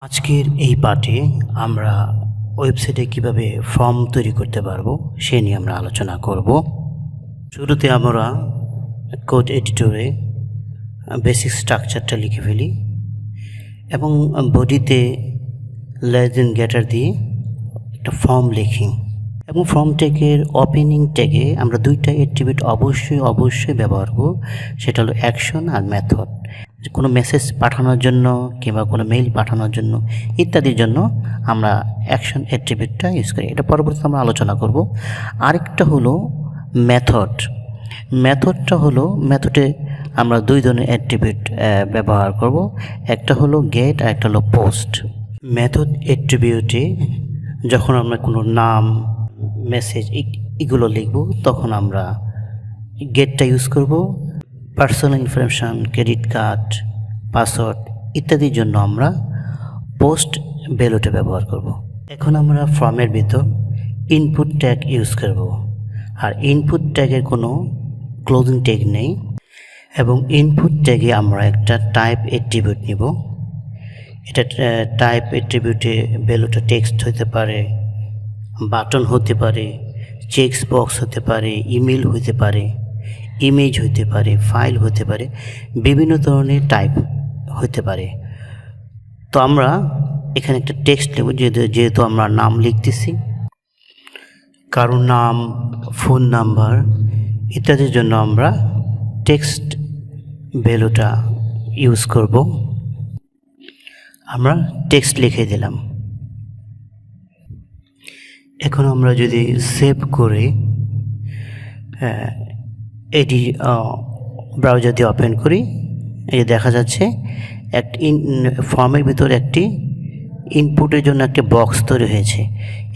আজকের এই পাঠে আমরা ওয়েবসাইটে কিভাবে ফর্ম তৈরি করতে পারবো সে নিয়ে আমরা আলোচনা করব। শুরুতে আমরা কোড এডিটরে বেসিক স্ট্রাকচারটা লিখে ফেলি এবং বডিতে লেস দেন গ্রেটার দিয়ে একটা ফর্ম লিখি এবং ফর্ম ট্যাগের ওপেনিং ট্যাগে আমরা দুইটা অ্যাট্রিবিউট অবশ্যই ব্যবহার করব, সেটা হলো অ্যাকশন আর মেথড। কোনো মেসেজ পাঠানোর জন্য কিংবা কোনো মেইল পাঠানোর জন্য ইত্যাদির জন্য আমরা অ্যাকশন অ্যাট্রিবিউটটা ইউজ করি। এটা পরবর্তীতে আমরা আলোচনা করব। আরেকটা হলো মেথড। মেথডটা হলো মেথডে আমরা দুই ধরনের অ্যাট্রিবিউট ব্যবহার করব, একটা হলো গেট আর একটা হলো পোস্ট। মেথড অ্যাট্রিবিউটে যখন আমরা কোনো নাম, মেসেজ এগুলো লিখব তখন আমরা গেটটা ইউজ করব। Personal information, credit card, password ইত্যাদির জন্য আমরা পোস্ট ভ্যালুটা ব্যবহার করব। এখন আমরা ফর্মের ভিতর ইনপুট ট্যাগ ইউজ করব, আর ইনপুট ট্যাগের কোনো ক্লোজিং ট্যাগ নেই এবং ইনপুট ট্যাগে আমরা একটা টাইপ অ্যাট্রিবিউট নিব। এটা টাইপ অ্যাট্রিবিউটে ভ্যালুটা টেক্সট হতে পারে, বাটন হতে পারে, চেক বক্স হতে পারে, ইমেল হতে পারে, ইমেজ হতে পারে, ফাইল হতে পারে, বিভিন্ন ধরনের টাইপ হতে পারে। তো আমরা এখানে একটা টেক্সট নেব, যেহেতু আমরা নাম লিখতেছি, কারো নাম, ফোন নাম্বার ইত্যাদির জন্য আমরা টেক্সট ভ্যালুটা ইউজ করব। আমরা টেক্সট লিখে দিলাম। এখন আমরা যদি সেভ করে এটি ব্রাউজার দিয়ে ওপেন করি, এই দেখা যাচ্ছে ফর্মের ভিতরে একটি ইনপুটের জন্য একটি বক্স তৈরি হয়েছে।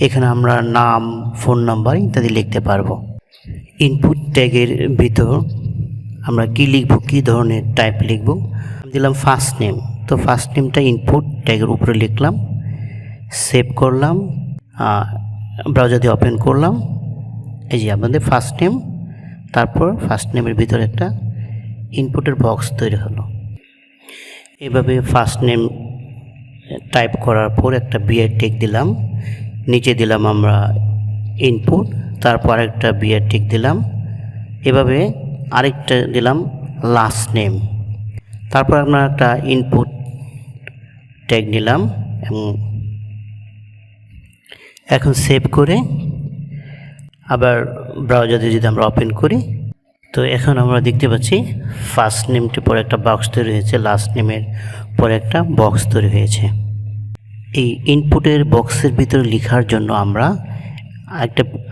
এখানে আমরা নাম, ফোন নাম্বার ইত্যাদি লিখতে পারবো। ইনপুট ট্যাগের ভিতর আমরা কি লিখব, কি ধরনের টাইপ লিখব, দিলাম ফার্স্ট নেম। তো ফার্স্ট নেমটা ইনপুট ট্যাগের উপরে লিখলাম, সেভ করলাম, ব্রাউজার দিয়ে ওপেন করলাম। এই যে আমাদের ফার্স্ট নেম, তারপর ফার্স্ট নেমের ভিতরে একটা ইনপুটের বক্স তৈরি হলো। এভাবে ফার্স্ট নেম টাইপ করার পর একটা বিয়ার টিক দিলাম, নিচে দিলাম আমরা ইনপুট, তারপর একটা বিয়ার টিক দিলাম, এভাবে আরেকটা দিলাম লাস্ট নেম, তারপর আমরা একটা ইনপুট ট্যাগ নিলাম এবং এখন সেভ করে আবার ব্রাউজারে যদি আমরা ওপেন করি, তো এখন আমরা দেখতে পাচ্ছি ফার্স্ট নেমটির পরে একটা বক্স তৈরি হয়েছে, লাস্ট নেমের পরে একটা বক্স তৈরি হয়েছে। এই ইনপুটের বক্সের ভিতরে লেখার জন্য আমরা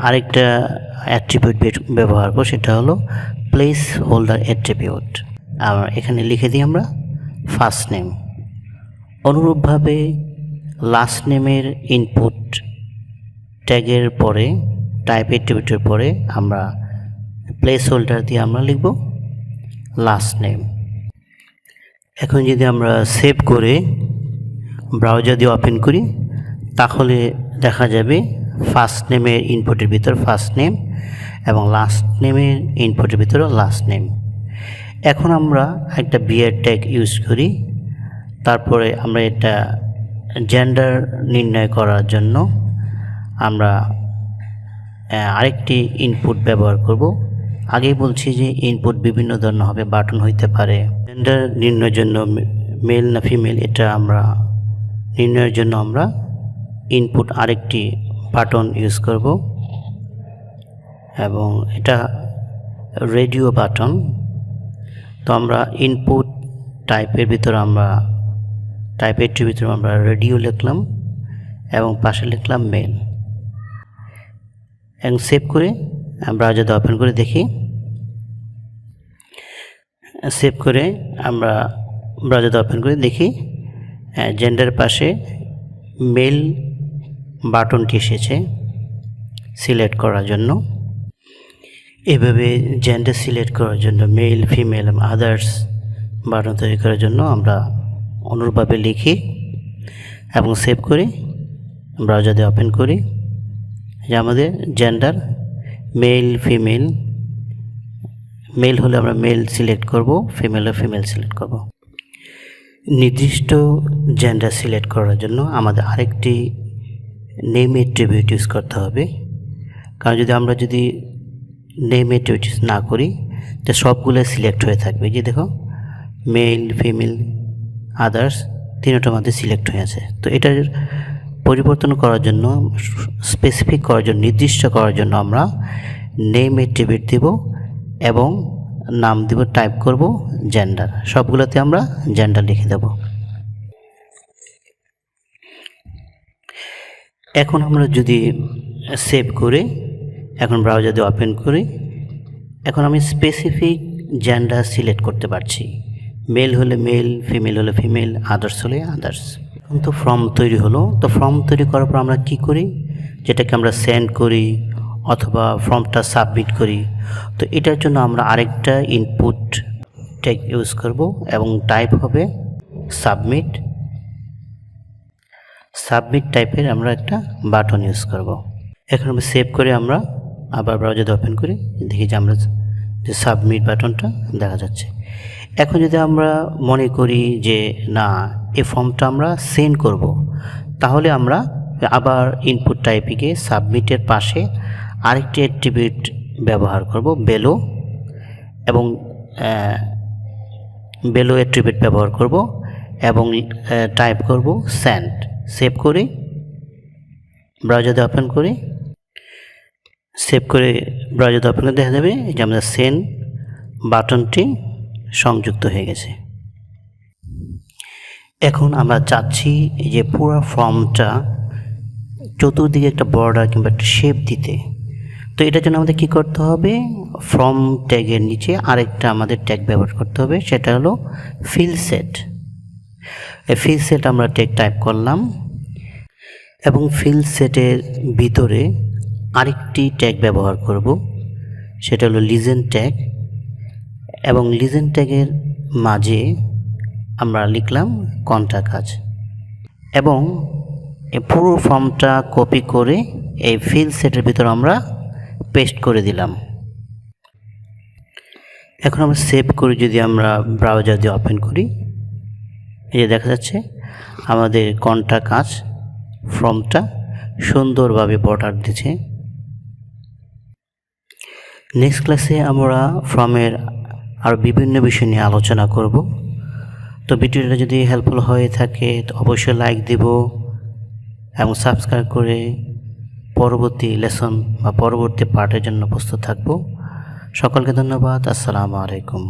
আরেকটা অ্যাট্রিবিউট ব্যবহার করব, সেটা হলো প্লেস হোল্ডার অ্যাট্রিবিউট। আর এখানে লিখে দিই আমরা ফার্স্ট নেম। অনুরূপভাবে লাস্ট নেমের ইনপুট ট্যাগের পরে টাইপ অ্যাট্রিবিউটের পরে আমরা প্লেস হোল্ডার দিয়ে আমরা লিখব লাস্ট নেম। এখন যদি আমরা সেভ করে ব্রাউজার দিয়ে ওপেন করি, তাহলে দেখা যাবে ফার্স্ট নেমের ইনপুটের ভিতর ফার্স্ট নেম এবং লাস্ট নেমের ইনপুটের ভিতরে লাস্ট নেম। এখন আমরা একটা বিয়ার ট্যাগ ইউজ করি, তারপরে আমরা এটা জেন্ডার নির্ণয় করার জন্য আমরা আরেকটি ইনপুট ব্যবহার করব। আগেই বলছি যে ইনপুট বিভিন্ন ধরনের হবে, বাটন হইতে পারে। জেন্ডার নির্ণয়ের জন্য মেল না ফিমেল এটা আমরা নির্ণয়ের জন্য আমরা ইনপুট আরেকটি বাটন ইউজ করব এবং এটা রেডিও বাটন। তো আমরা ইনপুট টাইপের ভিতরে আমরা টাইপের ভিতরে আমরা রেডিও লিখলাম এবং পাশে লিখলাম মেল এবং সেভ করে ব্রাউজারে ওপেন করে দেখি। সেভ করে আমরা ব্রাউজারে ওপেন করে দেখি জেন্ডার পাশে মেল বাটনটি এসেছে সিলেক্ট করার জন্য। এভাবে জেন্ডার সিলেক্ট করার জন্য মেল, ফিমেল এবং আদার্স বাটন তৈরি করার জন্য আমরা অনুরূপভাবে লিখি এবং সেভ করি ব্রাউজারে ওপেন করি। যে আমাদের জেন্ডার মেল, ফিমেল, মেল হলে আমরা মেল সিলেক্ট করব, ফিমেল হলে ফিমেল সিলেক্ট করব। নির্দিষ্ট জেন্ডার সিলেক্ট করার জন্য আমাদের আরেকটি নেম অ্যাট্রিবিউট ইউজ করতে হবে। কারণ আমরা যদি নেম অ্যাট্রিবিউট ইউজ না করি তো সবগুলো সিলেক্ট হয়ে থাকবে। যে দেখো মেল, ফিমেল, আদার্স তিনটার মধ্যে সিলেক্ট হয়ে আছে। তো এটার পরিবর্তন করার জন্য, স্পেসিফিক করার জন্য, নির্দিষ্ট করার জন্য আমরা নেম অ্যাট্রিবিউট দেব এবং নাম দেব, টাইপ করব জেন্ডার। সবগুলোতে আমরা জেন্ডার লিখে দেব। এখন আমরা যদি সেভ করে এখন ব্রাউজার দিয়ে ওপেন করি, এখন আমি স্পেসিফিক জেন্ডার সিলেক্ট করতে পারছি। মেল হলে মেল, ফিমেল হলে ফিমেল, আদার্স হলে আদার্স। এখন তো ফর্ম তৈরি হলো। তো ফর্ম তৈরি করার পর আমরা কি করি, যেটাকে আমরা সেন্ড করি অথবা ফর্মটা সাবমিট করি। তো এটার জন্য আমরা আরেকটা ইনপুট ট্যাগ ইউজ করব এবং টাইপ হবে সাবমিট। সাবমিট টাইপের আমরা একটা বাটন ইউজ করব। এখন আমরা সেভ করে আমরা আবার ব্রাউজারে ওপেন করি, দেখি যে আমরা যে সাবমিট বাটনটা দেখা যাচ্ছে। এখন যদি আমরা মনে করি যে না, এই ফর্মটা আমরা সেন্ড করব, তাহলে আমরা আবার ইনপুট টাইপে গিয়ে সাবমিটের পাশে আরেকটি অ্যাট্রিবিউট ব্যবহার করব, বেলো, এবং বেলো অ্যাট্রিবিউট ব্যবহার করব এবং টাইপ করব সেন্ড। সেভ করে ব্রাউজারে ওপেন করি, সেভ করে ব্রাউজারে ওপেন করে দেখা যাবে যে আমাদের সেন্ড বাটনটি সংযুক্ত হয়ে গেছে। এখন আমরা চাচ্ছি যে পুরো ফর্মটা চতুর্দিকে একটা বর্ডার কিংবা একটা শেপ দিতে। তো এটার জন্য আমাদের কী করতে হবে, ফর্ম ট্যাগের নিচে আরেকটা আমাদের ট্যাগ ব্যবহার করতে হবে, সেটা হলো ফিল সেট। এই ফিল সেট আমরা ট্যাগ টাইপ করলাম এবং ফিল সেটের ভিতরে আরেকটি ট্যাগ ব্যবহার করব, সেটা হলো লিজেন ট্যাগ। এবং লিজেন ট্যাগের মাঝে আমরা লিখলাম কন্টাক্ট কাজ এবং এই পুরো ফর্মটা কপি করে এই ফিল সেটের ভিতর আমরা পেস্ট করে দিলাম। এখন আমরা সেভ করে যদি আমরা ব্রাউজার দিয়ে ওপেন করি, এই যে দেখা যাচ্ছে আমাদের কন্টাক্ট কাজ ফর্মটা সুন্দরভাবে বর্ডার দিচ্ছে। নেক্সট ক্লাসে আমরা ফর্মের আর বিভিন্ন বিষয় নিয়ে আলোচনা করব। তো ভিডিওটা যদি হেল্পফুল হয়ে থাকে তো অবশ্যই লাইক দেব এবং সাবস্ক্রাইব করে পরবর্তী লেসন বা পরবর্তী পার্টের জন্য প্রস্তুত থাকব। সকলকে ধন্যবাদ। আসসালামু আলাইকুম।